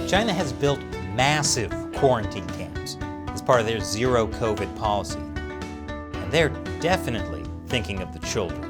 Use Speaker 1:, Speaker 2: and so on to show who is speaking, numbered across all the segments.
Speaker 1: China has built massive quarantine camps as part of their zero COVID policy. And they're definitely thinking of the children.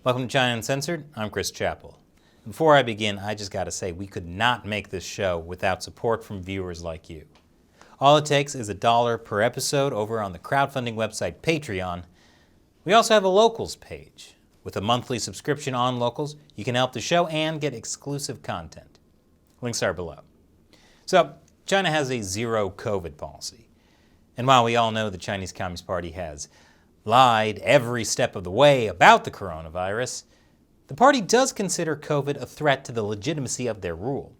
Speaker 1: Welcome to China Uncensored. I'm Chris Chappell. Before I begin, I just gotta say we could not make this show without support from viewers like you. All it takes is $1 per episode over on the crowdfunding website Patreon. We also have a Locals page. With a monthly subscription on Locals, you can help the show and get exclusive content. Links are below. So, China has a zero COVID policy. And while we all know the Chinese Communist Party has lied every step of the way about the coronavirus, the party does consider COVID a threat to the legitimacy of their rule.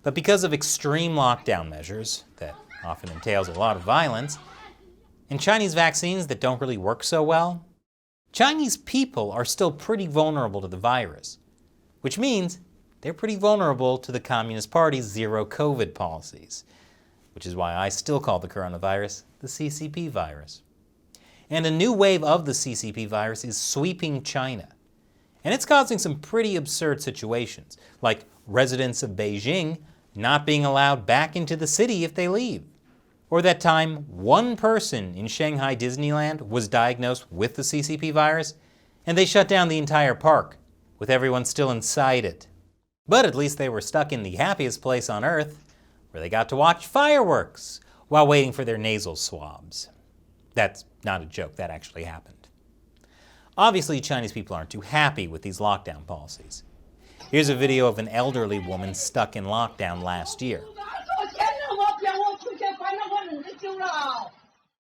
Speaker 1: But because of extreme lockdown measures that often entails a lot of violence, and Chinese vaccines that don't really work so well, Chinese people are still pretty vulnerable to the virus, which means they're pretty vulnerable to the Communist Party's zero COVID policies, which is why I still call the coronavirus the CCP virus. And a new wave of the CCP virus is sweeping China. And it's causing some pretty absurd situations, like residents of Beijing not being allowed back into the city if they leave. Or that time one person in Shanghai Disneyland was diagnosed with the CCP virus, and they shut down the entire park, with everyone still inside it. But at least they were stuck in the happiest place on earth, where they got to watch fireworks while waiting for their nasal swabs. That's not a joke, that actually happened. Obviously, Chinese people aren't too happy with these lockdown policies. Here's a video of an elderly woman stuck in lockdown last year.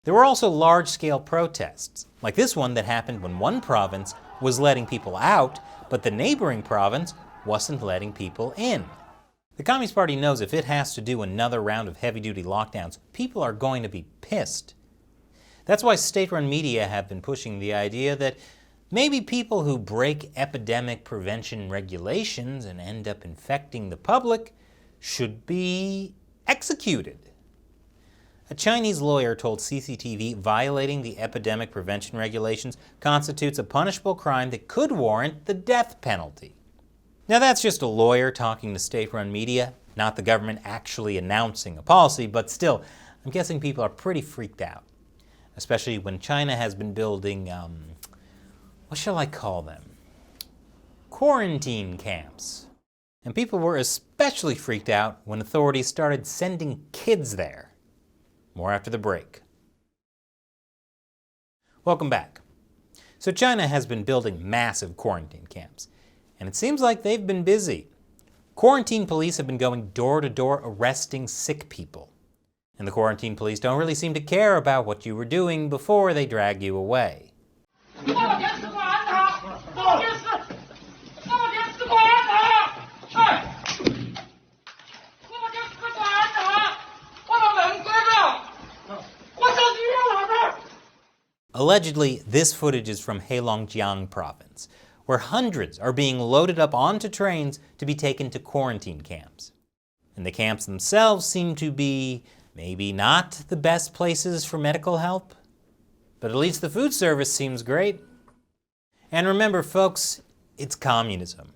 Speaker 1: There were also large-scale protests, like this one that happened when one province was letting people out, but the neighboring province wasn't letting people in. The Communist Party knows if it has to do another round of heavy-duty lockdowns, people are going to be pissed. That's why state-run media have been pushing the idea that maybe people who break epidemic prevention regulations and end up infecting the public should be executed. A Chinese lawyer told CCTV violating the epidemic prevention regulations constitutes a punishable crime that could warrant the death penalty. Now that's just a lawyer talking to state-run media, not the government actually announcing a policy, but still, I'm guessing people are pretty freaked out. Especially when China has been building, what shall I call them? Quarantine camps. And people were especially freaked out when authorities started sending kids there. More after the break. Welcome back. So China has been building massive quarantine camps, and it seems like they've been busy. Quarantine police have been going door to door arresting sick people. And the quarantine police don't really seem to care about what you were doing before they drag you away. Allegedly, this footage is from Heilongjiang province, where hundreds are being loaded up onto trains to be taken to quarantine camps. And the camps themselves seem to be maybe not the best places for medical help, but at least the food service seems great. And remember, folks, it's communism,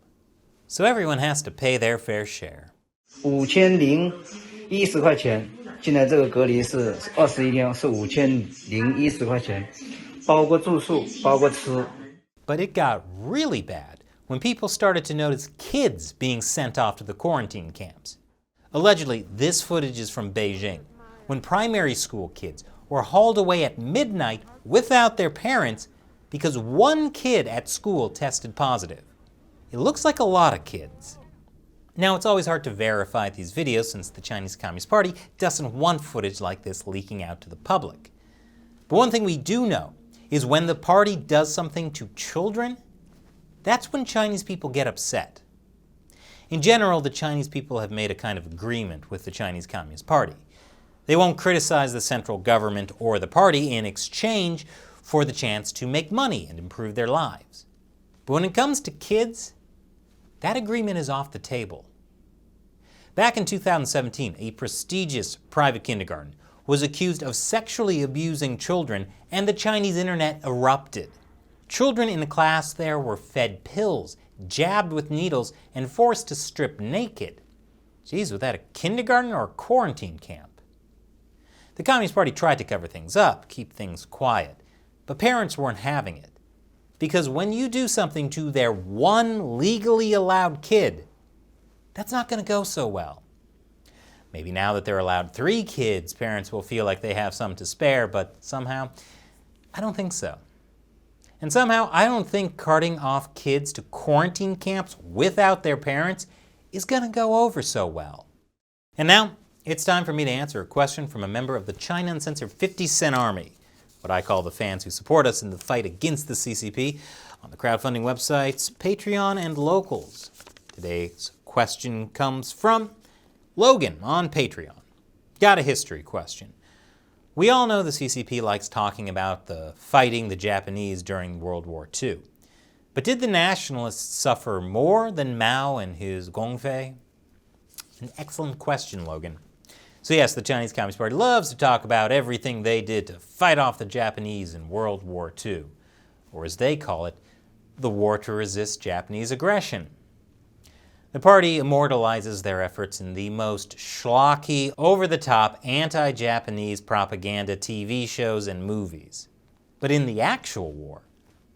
Speaker 1: so everyone has to pay their fair share.
Speaker 2: 5010块钱，进来这个隔离是21天，是5010块钱，包括住宿，包括吃。
Speaker 1: But it got really bad when people started to notice kids being sent off to the quarantine camps. Allegedly, this footage is from Beijing, when primary school kids were hauled away at midnight without their parents because one kid at school tested positive. It looks like a lot of kids. Now, it's always hard to verify these videos since the Chinese Communist Party doesn't want footage like this leaking out to the public. But one thing we do know is when the party does something to children, that's when Chinese people get upset. In general, the Chinese people have made a kind of agreement with the Chinese Communist Party. They won't criticize the central government or the party in exchange for the chance to make money and improve their lives. But when it comes to kids, that agreement is off the table. Back in 2017, a prestigious private kindergarten was accused of sexually abusing children, and the Chinese internet erupted. Children in the class there were fed pills, jabbed with needles, and forced to strip naked. Geez, was that a kindergarten or a quarantine camp? The Communist Party tried to cover things up, keep things quiet, but parents weren't having it. Because when you do something to their one legally allowed kid, that's not going to go so well. Maybe now that they're allowed 3 kids, parents will feel like they have some to spare, but somehow, I don't think so. And somehow, I don't think carting off kids to quarantine camps without their parents is going to go over so well. And now, it's time for me to answer a question from a member of the China Uncensored 50 Cent Army, what I call the fans who support us in the fight against the CCP, on the crowdfunding websites Patreon and Locals. Today's question comes from Logan on Patreon. Got a history question. We all know the CCP likes talking about fighting the Japanese during World War II. But did the nationalists suffer more than Mao and his Gongfei? An excellent question, Logan. So yes, the Chinese Communist Party loves to talk about everything they did to fight off the Japanese in World War II, or as they call it, the war to resist Japanese aggression. The party immortalizes their efforts in the most schlocky, over-the-top, anti-Japanese propaganda TV shows and movies. But in the actual war,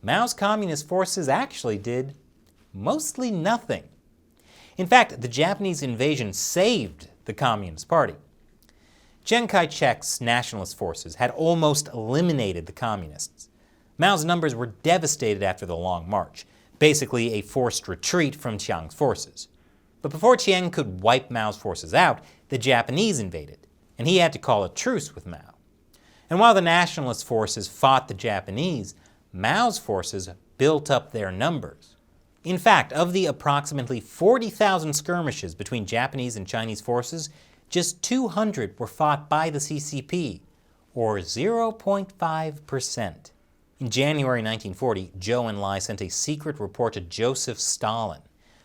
Speaker 1: Mao's communist forces actually did mostly nothing. In fact, the Japanese invasion saved the Communist Party. Chiang Kai-shek's nationalist forces had almost eliminated the communists. Mao's numbers were devastated after the Long March, basically a forced retreat from Chiang's forces. But before Chiang could wipe Mao's forces out, the Japanese invaded, and he had to call a truce with Mao. And while the nationalist forces fought the Japanese, Mao's forces built up their numbers. In fact, of the approximately 40,000 skirmishes between Japanese and Chinese forces, just 200 were fought by the CCP, or 0.5%. In January 1940, Zhou Enlai sent a secret report to Joseph Stalin,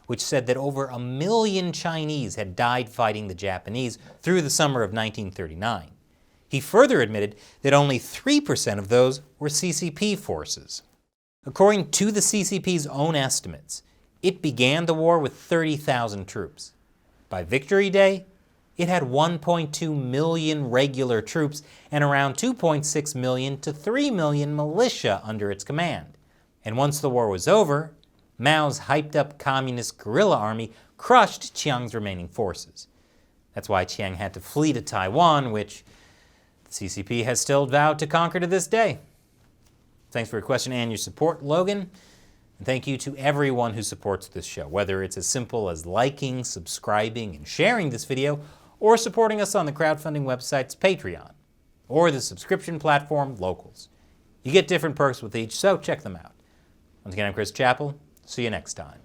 Speaker 1: which said that over 1 million Chinese had died fighting the Japanese through the summer of 1939. He further admitted that only 3% of those were CCP forces. According to the CCP's own estimates, it began the war with 30,000 troops. By Victory Day, it had 1.2 million regular troops and around 2.6 million to 3 million militia under its command. And once the war was over, Mao's hyped-up communist guerrilla army crushed Chiang's remaining forces. That's why Chiang had to flee to Taiwan, which the CCP has still vowed to conquer to this day. Thanks for your question and your support, Logan. And thank you to everyone who supports this show, whether it's as simple as liking, subscribing, and sharing this video, or supporting us on the crowdfunding websites Patreon, or the subscription platform Locals. You get different perks with each, so check them out. Once again, I'm Chris Chappell. See you next time.